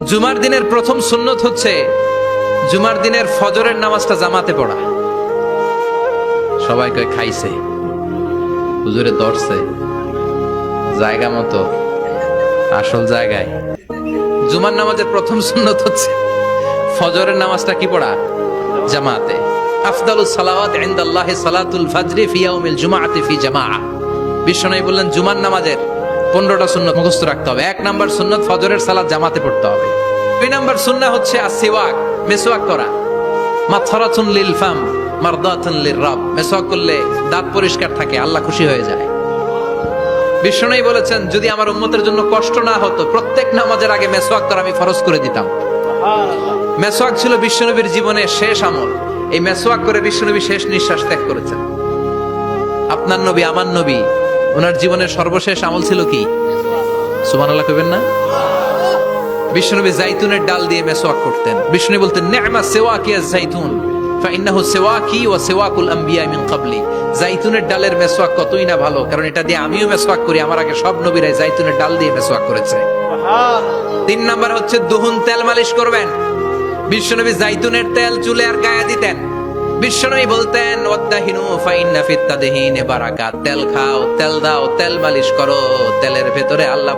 জুমার দিনের প্রথম সুন্নত হচ্ছে জুমার দিনের ফজরের নামাজটা জামাতে পড়া। সবাই কয় খাইছে, হুজুরে ধরছে জায়গা মতো, আসল জায়গায়। জুমার নামাজের প্রথম সুন্নত হচ্ছে ফজরের নামাজটা কি পড়া? জামাতে। আফদালুস সালাওয়াত ইনদাল্লাহি সালাতুল ফাজরি ফি ইয়াউমিল জুমআতি ফি জামাআ। বিশ্বনবী বললেন জুমার নামাজের 15টা সুন্নত মুখস্থ রাখতে হবে। 1 নাম্বার সুন্নত ফজরের সালাত জামাতে পড়তে হবে। 2 নাম্বার সুন্নাহ হচ্ছে আসওয়াক, মেসওয়াক করা। মাতহারাতুন লিল ফাম মারদাতুন লিররাব। মেসওয়াক করলে দাঁত পরিষ্কার থাকে, আল্লাহ খুশি হয়ে যায়। বিশ্বনবী বলেছেন যদি আমার উম্মতের জন্য কষ্ট না হতো প্রত্যেক নামাজের আগে মেসওয়াক করা আমি ফরজ করে দিতাম। মেসওয়াক ছিল বিশ্বনবীর জীবনের শেষ আমল। এই মেসওয়াক করে বিশ্বনবী শেষ নিঃশ্বাস ত্যাগ করেছেন। আপনার নবী, আমার নবী, ওনার জীবনের সর্বশেষ আমল ছিল কি? সুবহানাল্লাহ কইবেন না? বিশ্বনবী জাইতুনের ডাল দিয়ে মেসওয়াক করতেন। বিশ্বনবী বলতেন নি'মা সিওয়াকি আয-যাইতুন ফাইন্নাহু সিওয়াকি ওয়া সিওয়াকুল আমবিয়া মিন ক্বাবলি। জাইতুনের ডালের মেসওয়াক কতই না ভালো, কারণ এটা দিয়ে আমিও মেসওয়াক করি, আমার আগে সব নবীরাই জাইতুনের ডাল দিয়ে মেসওয়াক করেছে। 3 নাম্বার হচ্ছে দুহুন, তেল মালিশ করবেন। বিশ্বনবী জাইতুনের তেল চুলে আর গায়ে দিতেন। বিশ্বনবী বলতেন ওয়াদাহিনু ফাইন্না ফিত তাদহিনি বারাকাত। তেল খাও, তেল দাও, তেল মালিশ করো, তেলের ভেতরে আল্লাহ